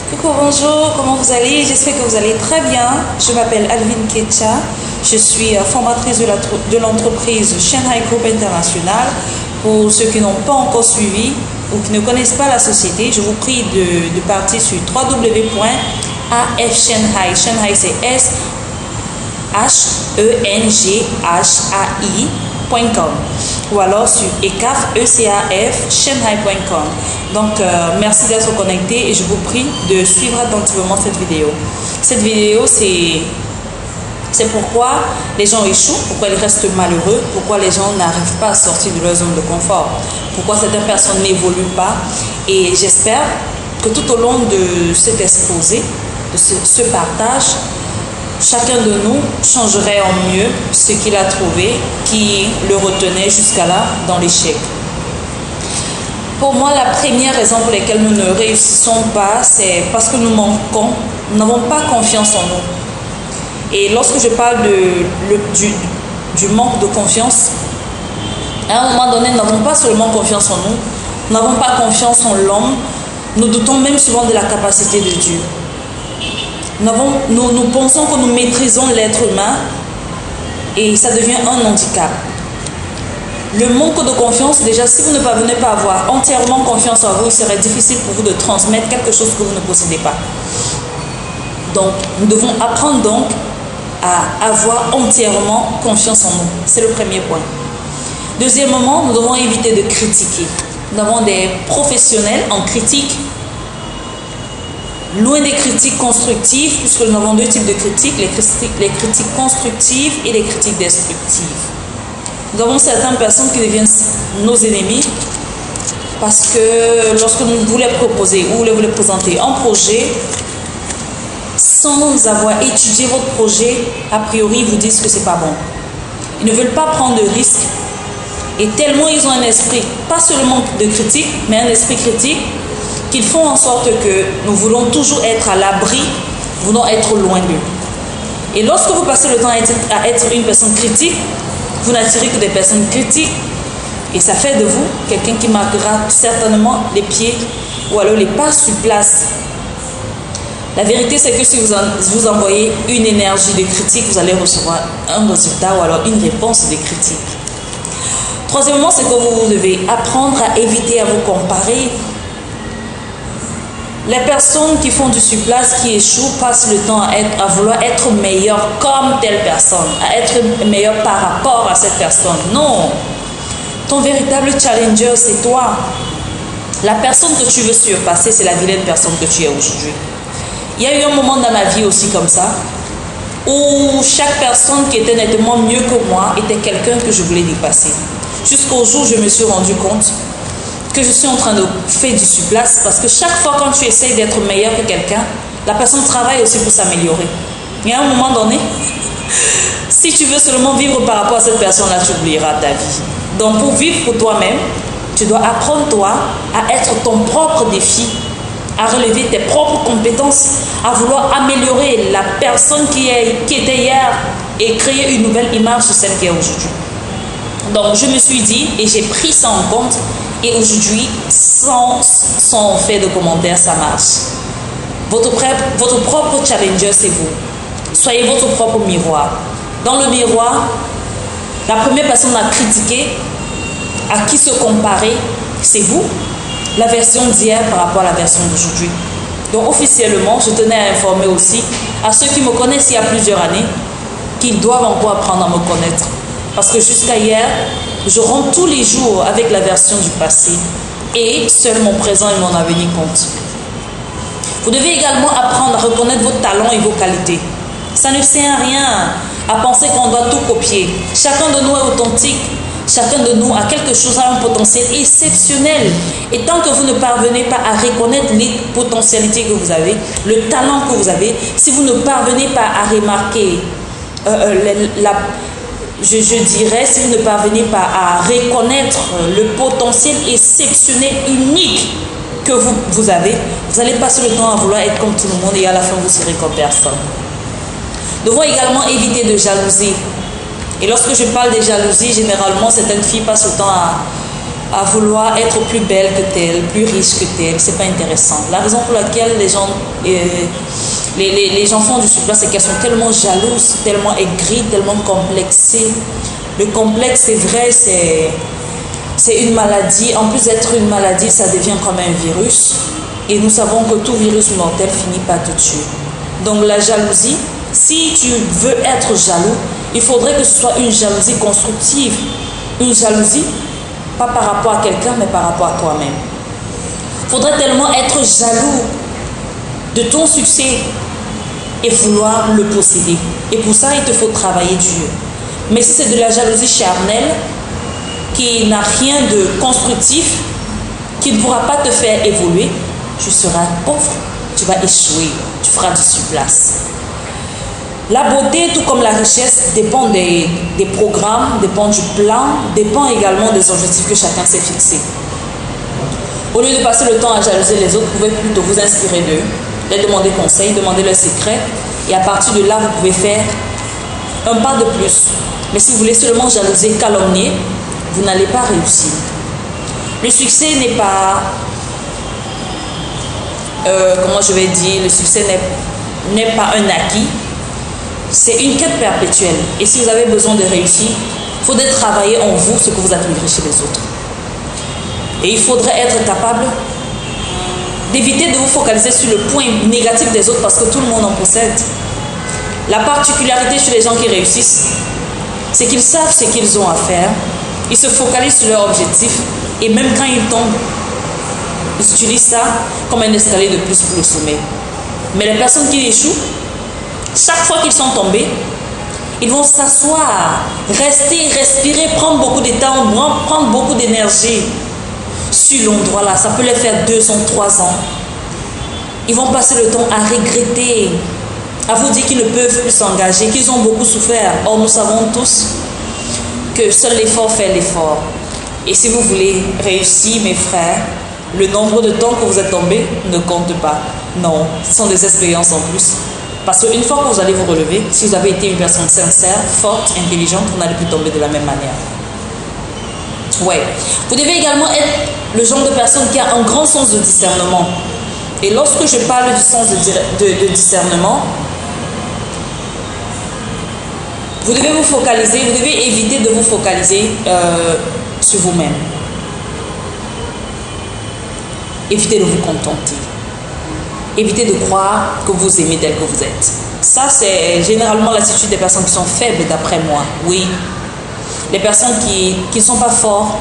Coucou, bonjour, comment vous allez? J'espère que vous allez très bien. Je m'appelle Alvin Ketcha. Je suis formatrice de l'entreprise Shanghai Group International. Pour ceux qui n'ont pas encore suivi ou qui ne connaissent pas la société, je vous prie de partir sur www.afshanghai. Shanghai, c'est SHENGHAI.com ou alors sur ECAF, Shanghai.com. Donc, merci d'être connecté et je vous prie de suivre attentivement cette vidéo. Cette vidéo, c'est pourquoi les gens échouent, pourquoi ils restent malheureux, pourquoi les gens n'arrivent pas à sortir de leur zone de confort, pourquoi certaines personnes n'évoluent pas. Et j'espère que tout au long de cet exposé, de ce partage, chacun de nous changerait en mieux ce qu'il a trouvé qui le retenait jusqu'à là dans l'échec. Pour moi, la première raison pour laquelle nous ne réussissons pas, c'est parce que nous manquons, nous n'avons pas confiance en nous. Et lorsque je parle du manque de confiance, à un moment donné, nous n'avons pas seulement confiance en nous, nous n'avons pas confiance en l'homme, nous doutons même souvent de la capacité de Dieu. Nous pensons que nous maîtrisons l'être humain et ça devient un handicap. Le manque de confiance, déjà, si vous ne parvenez pas à avoir entièrement confiance en vous, il serait difficile pour vous de transmettre quelque chose que vous ne possédez pas. Donc, nous devons apprendre donc à avoir entièrement confiance en nous. C'est le premier point. Deuxièmement, nous devons éviter de critiquer. Nous avons des professionnels en critique. Loin des critiques constructives, puisque nous avons deux types de critiques, les critiques constructives et les critiques destructives. Nous avons certaines personnes qui deviennent nos ennemis parce que lorsque nous voulons proposer ou voulons présenter un projet, sans avoir étudié votre projet, a priori, ils vous disent que c'est pas bon. Ils ne veulent pas prendre de risques et tellement ils ont un esprit, pas seulement de critique, mais un esprit critique, qu'ils font en sorte que nous voulons toujours être à l'abri, nous voulons être loin d'eux. Et lorsque vous passez le temps à être une personne critique, vous n'attirez que des personnes critiques et ça fait de vous quelqu'un qui marquera certainement les pieds ou alors les pas sur place. La vérité, c'est que si vous envoyez une énergie de critique, vous allez recevoir un résultat ou alors une réponse de critique. Troisièmement, c'est que vous devez apprendre à éviter à vous comparer. Les personnes qui font du surplace, qui échouent, passent le temps à vouloir être meilleur comme telle personne, à être meilleur par rapport à cette personne. Non. Ton véritable challenger, c'est toi. La personne que tu veux surpasser, c'est la vilaine personne que tu es aujourd'hui. Il y a eu un moment dans ma vie aussi comme ça, où chaque personne qui était nettement mieux que moi était quelqu'un que je voulais dépasser. Jusqu'au jour où je me suis rendu compte que je suis en train de faire du surplace parce que chaque fois quand tu essayes d'être meilleur que quelqu'un, la personne travaille aussi pour s'améliorer. Et à un moment donné, si tu veux seulement vivre par rapport à cette personne-là, tu oublieras ta vie. Donc pour vivre pour toi-même, tu dois apprendre toi à être ton propre défi, à relever tes propres compétences, à vouloir améliorer la personne qui était hier et créer une nouvelle image de celle qui est aujourd'hui. Donc je me suis dit et j'ai pris ça en compte. Et aujourd'hui, sans fait de commentaires, ça marche. Votre propre challenger, c'est vous. Soyez votre propre miroir. Dans le miroir, la première personne à critiquer, à qui se comparer, c'est vous. La version d'hier par rapport à la version d'aujourd'hui. Donc officiellement, je tenais à informer aussi à ceux qui me connaissent il y a plusieurs années qu'ils doivent encore apprendre à me connaître. Parce que jusqu'à hier, je rentre tous les jours avec la version du passé et seul mon présent et mon avenir comptent. Vous devez également apprendre à reconnaître vos talents et vos qualités. Ça ne sert à rien à penser qu'on doit tout copier. Chacun de nous est authentique. Chacun de nous a quelque chose, a un potentiel exceptionnel. Et tant que vous ne parvenez pas à reconnaître les potentialités que vous avez, le talent que vous avez, si vous ne parvenez pas à remarquer je dirais, si vous ne parvenez pas à reconnaître le potentiel exceptionnel, unique que vous avez, vous allez passer le temps à vouloir être comme tout le monde et à la fin vous serez comme personne. Nous devons également éviter de jalouser. Et lorsque je parle de jalousie, généralement certaines filles passent le temps à vouloir être plus belle que telle, plus riche que telle. C'est pas intéressant. La raison pour laquelle les gens font du surplace, c'est qu'elles sont tellement jalouses, tellement aigries, tellement complexées. Le complexe, c'est vrai, c'est une maladie. En plus d'être une maladie, ça devient comme un virus. Et nous savons que tout virus mortel finit par te tuer. Donc la jalousie, si tu veux être jaloux, il faudrait que ce soit une jalousie constructive. Une jalousie, pas par rapport à quelqu'un, mais par rapport à toi-même. Il faudrait tellement être jaloux de ton succès et vouloir le posséder. Et pour ça, il te faut travailler dur. Mais si c'est de la jalousie charnelle, qui n'a rien de constructif, qui ne pourra pas te faire évoluer, tu seras pauvre, tu vas échouer, tu feras du surplace. La beauté, tout comme la richesse, dépend des programmes, dépend du plan, dépend également des objectifs que chacun s'est fixés. Au lieu de passer le temps à jalouser les autres, vous pouvez plutôt vous inspirer d'eux, leur demander conseil, demander leurs secrets, et à partir de là, vous pouvez faire un pas de plus. Mais si vous voulez seulement jalouser, calomnier, vous n'allez pas réussir. Le succès n'est pas... comment je vais dire, le succès n'est pas un acquis, c'est une quête perpétuelle. Et si vous avez besoin de réussir, il faudrait travailler en vous ce que vous admirez chez les autres. Et il faudrait être capable d'éviter de vous focaliser sur le point négatif des autres parce que tout le monde en possède. La particularité chez les gens qui réussissent, c'est qu'ils savent ce qu'ils ont à faire, ils se focalisent sur leur objectif et même quand ils tombent, ils utilisent ça comme un escalier de plus pour le sommet. Mais les personnes qui échouent, chaque fois qu'ils sont tombés, ils vont s'asseoir, rester, respirer, prendre beaucoup de temps, prendre beaucoup d'énergie sur l'endroit là. Ça peut les faire 2 ans, 3 ans. Ils vont passer le temps à regretter, à vous dire qu'ils ne peuvent plus s'engager, qu'ils ont beaucoup souffert. Or, nous savons tous que seul l'effort fait l'effort. Et si vous voulez réussir, mes frères, le nombre de temps que vous êtes tombés ne compte pas. Non, ce sont des expériences en plus. Parce qu'une fois que vous allez vous relever, si vous avez été une personne sincère, forte, intelligente, vous n'allez plus tomber de la même manière. Ouais. Vous devez également être le genre de personne qui a un grand sens de discernement. Et lorsque je parle du sens de discernement, vous devez vous focaliser, vous devez éviter de vous focaliser sur vous-même. Évitez de vous contenter. Évitez de croire que vous aimez tel que vous êtes. Ça, c'est généralement l'attitude des personnes qui sont faibles, d'après moi. Oui. Les personnes qui ne sont pas fortes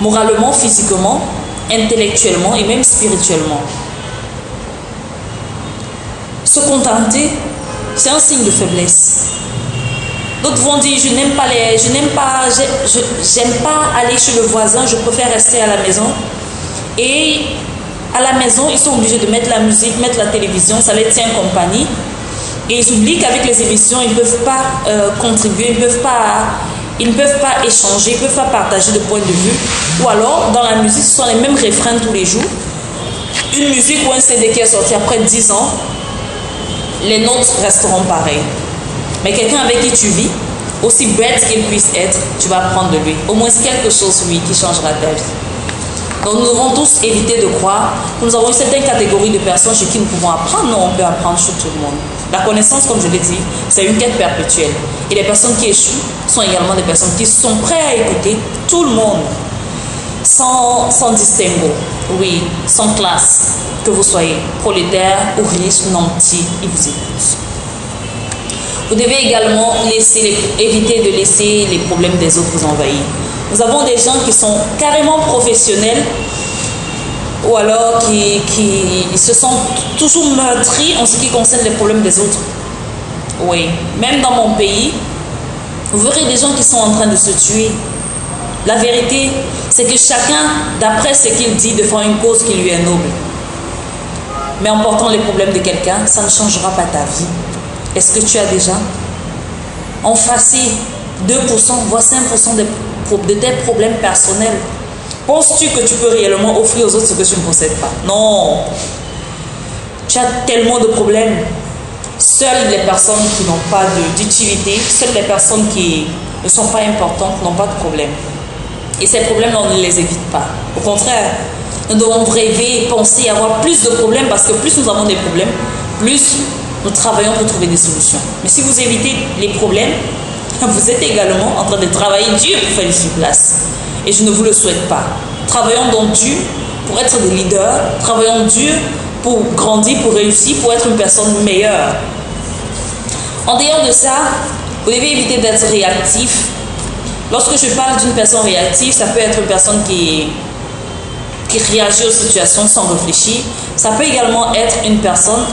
moralement, physiquement, intellectuellement et même spirituellement. Se contenter, c'est un signe de faiblesse. D'autres vont dire, j'aime pas aller chez le voisin, je préfère rester à la maison. Et à la maison, ils sont obligés de mettre la musique, mettre la télévision, ça les tient compagnie. Et ils oublient qu'avec les émissions, ils ne peuvent pas contribuer, ils ne peuvent pas échanger, ils ne peuvent pas partager de points de vue. Ou alors, dans la musique, ce sont les mêmes refrains tous les jours. Une musique ou un CD qui est sorti après 10 ans, les notes resteront pareilles. Mais quelqu'un avec qui tu vis, aussi bête qu'il puisse être, tu vas apprendre de lui. Au moins quelque chose, oui, qui changera ta vie. Donc nous devons tous éviter de croire que nous avons une certaine catégorie de personnes chez qui nous pouvons apprendre. Non, on peut apprendre sur tout le monde. La connaissance, comme je l'ai dit, c'est une quête perpétuelle. Et les personnes qui échouent sont également des personnes qui sont prêtes à écouter tout le monde, sans distinguo, oui, sans classe, que vous soyez prolétaire ou riche, nanti, ils vous écoutent. Vous devez également éviter de laisser les problèmes des autres vous envahir. Nous avons des gens qui sont carrément professionnels ou alors qui se sont toujours meurtris en ce qui concerne les problèmes des autres. Oui, même dans mon pays, vous verrez des gens qui sont en train de se tuer. La vérité, c'est que chacun, d'après ce qu'il dit, défend une cause qui lui est noble. Mais en portant les problèmes de quelqu'un, ça ne changera pas ta vie. Est-ce que tu as déjà effacé 2%, voire 5% de tes problèmes personnels? Penses-tu que tu peux réellement offrir aux autres ce que tu ne possèdes pas? Non. Tu as tellement de problèmes. Seules les personnes qui n'ont pas d'utilité, seules les personnes qui ne sont pas importantes n'ont pas de problème. Et ces problèmes-là, on ne les évite pas. Au contraire, nous devons rêver, penser, avoir plus de problèmes parce que plus nous avons des problèmes, plus nous travaillons pour trouver des solutions. Mais si vous évitez les problèmes, vous êtes également en train de travailler dur pour faire du surplace. Et je ne vous le souhaite pas. Travaillons donc dur pour être des leaders, travaillons dur pour grandir, pour réussir, pour être une personne meilleure. En dehors de ça, vous devez éviter d'être réactif. Lorsque je parle d'une personne réactive, ça peut être une personne qui réagit aux situations sans réfléchir. Ça peut également être une personne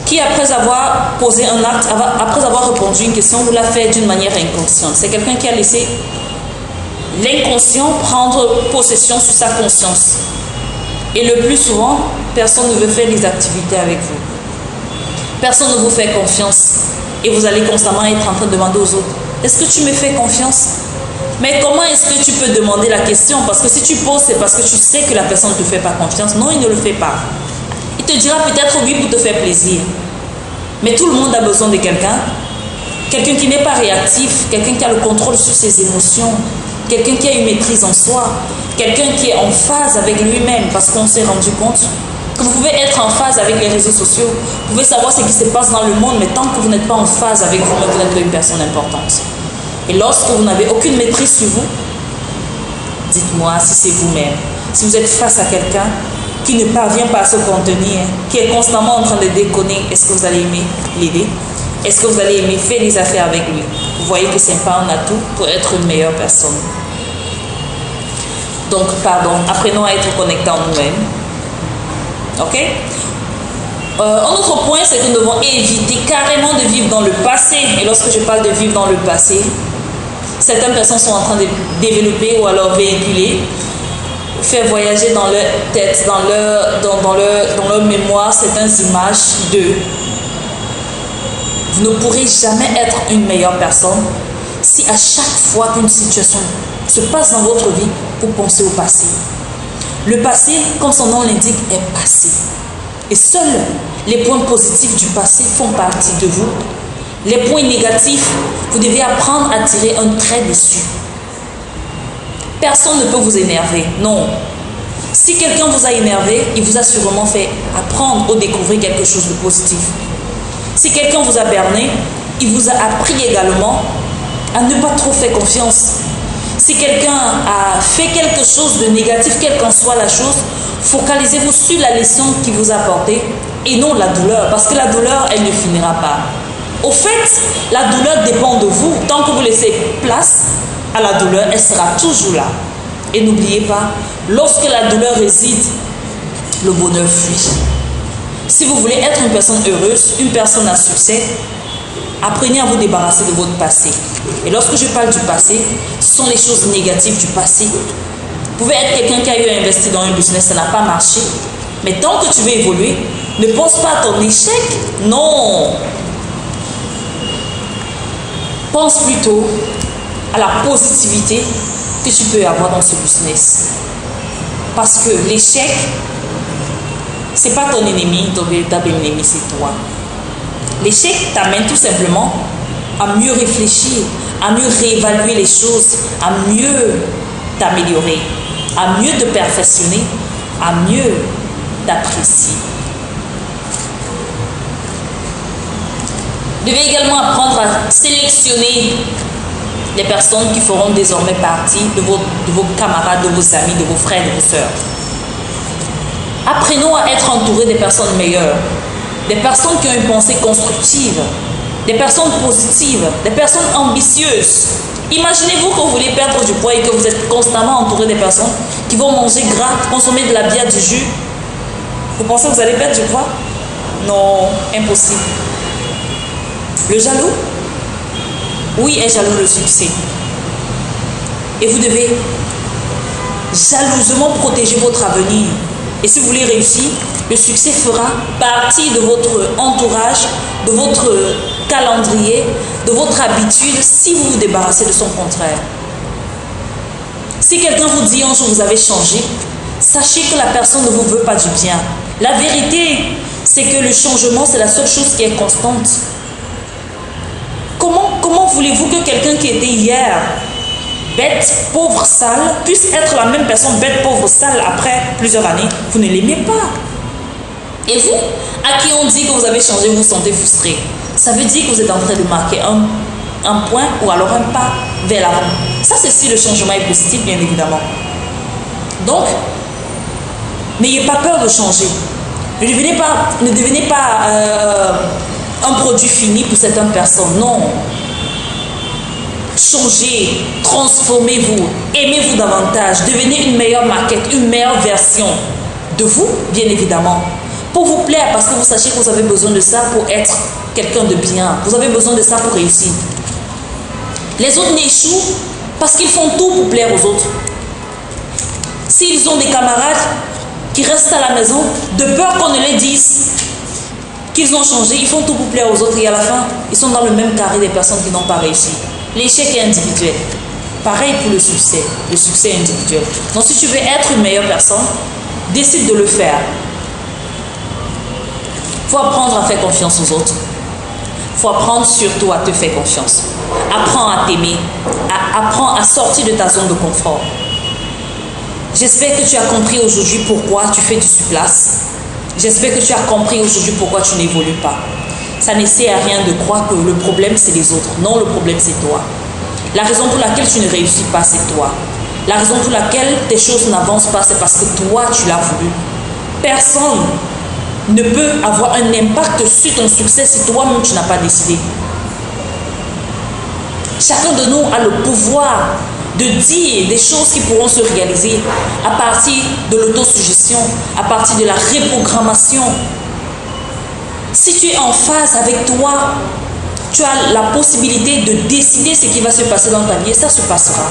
qui, après avoir posé un acte, après avoir répondu à une question, vous l'a fait d'une manière inconsciente. C'est quelqu'un qui a laissé l'inconscient prendre possession sur sa conscience. Et le plus souvent, personne ne veut faire des activités avec vous. Personne ne vous fait confiance. Et vous allez constamment être en train de demander aux autres, est-ce que tu me fais confiance? Mais comment est-ce que tu peux demander la question? Parce que si tu poses, c'est parce que tu sais que la personne ne te fait pas confiance. Non, il ne le fait pas. Il te dira peut-être oui pour te faire plaisir. Mais tout le monde a besoin de quelqu'un. Quelqu'un qui n'est pas réactif, quelqu'un qui a le contrôle sur ses émotions, quelqu'un qui a une maîtrise en soi, quelqu'un qui est en phase avec lui-même, parce qu'on s'est rendu compte que vous pouvez être en phase avec les réseaux sociaux, vous pouvez savoir ce qui se passe dans le monde, mais tant que vous n'êtes pas en phase avec vous-même, vous n'êtes pas une personne importante. Et lorsque vous n'avez aucune maîtrise sur vous, dites-moi si c'est vous-même. Si vous êtes face à quelqu'un qui ne parvient pas à se contenir, qui est constamment en train de déconner, est-ce que vous allez aimer l'aider? Est-ce que vous allez aimer faire des affaires avec lui? Vous voyez que ce n'est pas un atout pour être une meilleure personne. Donc, apprenons à être connectés en nous-mêmes. Ok? Un autre point, c'est que nous devons éviter carrément de vivre dans le passé. Et lorsque je parle de vivre dans le passé, certaines personnes sont en train de développer ou alors véhiculer, faire voyager dans leur tête, dans leur mémoire, certaines images d'eux. Vous ne pourrez jamais être une meilleure personne si à chaque fois qu'une situation se passe dans votre vie, vous pensez au passé. Le passé, comme son nom l'indique, est passé. Et seuls les points positifs du passé font partie de vous. Les points négatifs, vous devez apprendre à tirer un trait dessus. Personne ne peut vous énerver, non. Si quelqu'un vous a énervé, il vous a sûrement fait apprendre ou découvrir quelque chose de positif. Si quelqu'un vous a berné, il vous a appris également à ne pas trop faire confiance. Si quelqu'un a fait quelque chose de négatif, quelle qu'en soit la chose, focalisez-vous sur la leçon qu'il vous a apportée et non la douleur, parce que la douleur, elle ne finira pas. Au fait, la douleur dépend de vous. Tant que vous laissez place à la douleur, elle sera toujours là. Et n'oubliez pas, lorsque la douleur réside, le bonheur fuit. Si vous voulez être une personne heureuse, une personne à succès, apprenez à vous débarrasser de votre passé. Et lorsque je parle du passé, ce sont les choses négatives du passé. Vous pouvez être quelqu'un qui a eu investi dans un business, ça n'a pas marché. Mais tant que tu veux évoluer, ne pense pas à ton échec. Non. Pense plutôt à la positivité que tu peux avoir dans ce business. Parce que l'échec, ce n'est pas ton ennemi, ton véritable ennemi, c'est toi. L'échec t'amène tout simplement à mieux réfléchir, à mieux réévaluer les choses, à mieux t'améliorer, à mieux te perfectionner, à mieux t'apprécier. Vous devez également apprendre à sélectionner les personnes qui feront désormais partie de vos camarades, de vos amis, de vos frères, de vos sœurs. Apprenons à être entourés des personnes meilleures, des personnes qui ont une pensée constructive, des personnes positives, des personnes ambitieuses. Imaginez-vous que vous voulez perdre du poids et que vous êtes constamment entouré des personnes qui vont manger gras, consommer de la bière, du jus. Vous pensez que vous allez perdre du poids? Non, impossible. Le jaloux? Oui, est jaloux le succès. Et vous devez jalousement protéger votre avenir. Et si vous voulez réussir, le succès fera partie de votre entourage, de votre calendrier, de votre habitude, si vous vous débarrassez de son contraire. Si quelqu'un vous dit un jour vous avez changé, sachez que la personne ne vous veut pas du bien. La vérité, c'est que le changement, c'est la seule chose qui est constante. Comment voulez-vous que quelqu'un qui était hier bête, pauvre, sale, puisse être la même personne bête, pauvre, sale après plusieurs années, vous ne l'aimez pas. Et vous, à qui on dit que vous avez changé, vous vous sentez frustré. Ça veut dire que vous êtes en train de marquer un point ou alors un pas vers l'avant. Ça, c'est si le changement est positif, bien évidemment. Donc, n'ayez pas peur de changer. Ne devenez pas un produit fini pour certaines personnes. Non. Changez, transformez-vous, aimez-vous davantage, devenez une meilleure maquette, une meilleure version de vous, bien évidemment. Pour vous plaire, parce que vous sachez que vous avez besoin de ça pour être quelqu'un de bien. Vous avez besoin de ça pour réussir. Les autres n'échouent parce qu'ils font tout pour plaire aux autres. S'ils ont des camarades qui restent à la maison, de peur qu'on ne les dise qu'ils ont changé, ils font tout pour plaire aux autres et à la fin, ils sont dans le même carré des personnes qui n'ont pas réussi. L'échec est individuel. Pareil pour le succès est individuel. Donc si tu veux être une meilleure personne, décide de le faire. Il faut apprendre à faire confiance aux autres. Il faut apprendre surtout à te faire confiance. Apprends à t'aimer. Apprends à sortir de ta zone de confort. J'espère que tu as compris aujourd'hui pourquoi tu fais du surplace. J'espère que tu as compris aujourd'hui pourquoi tu n'évolues pas. Ça ne sert à rien de croire que le problème c'est les autres. Non, le problème c'est toi. La raison pour laquelle tu ne réussis pas, c'est toi. La raison pour laquelle tes choses n'avancent pas, c'est parce que toi, tu l'as voulu. Personne ne peut avoir un impact sur ton succès si toi-même tu n'as pas décidé. Chacun de nous a le pouvoir de dire des choses qui pourront se réaliser à partir de l'autosuggestion, à partir de la reprogrammation. Si tu es en phase avec toi, tu as la possibilité de décider ce qui va se passer dans ta vie et ça se passera.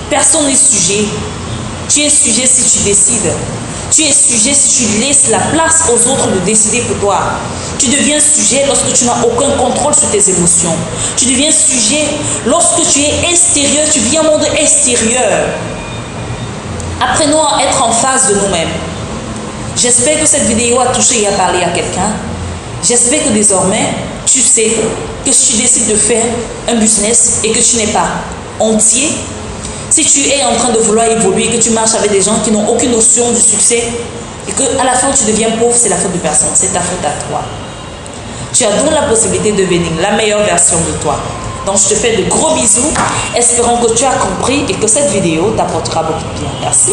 Personne n'est sujet. Tu es sujet si tu décides. Tu es sujet si tu laisses la place aux autres de décider pour toi. Tu deviens sujet lorsque tu n'as aucun contrôle sur tes émotions. Tu deviens sujet lorsque tu es extérieur, tu vis un monde extérieur. Apprenons à être en phase de nous-mêmes. J'espère que cette vidéo a touché et a parlé à quelqu'un. J'espère que désormais, tu sais que si tu décides de faire un business et que tu n'es pas entier, si tu es en train de vouloir évoluer et que tu marches avec des gens qui n'ont aucune notion du succès et qu'à la fin tu deviens pauvre, c'est la faute de personne, c'est ta faute à toi. Tu as donc la possibilité de devenir la meilleure version de toi. Donc je te fais de gros bisous, espérons que tu as compris et que cette vidéo t'apportera beaucoup de bien. Merci.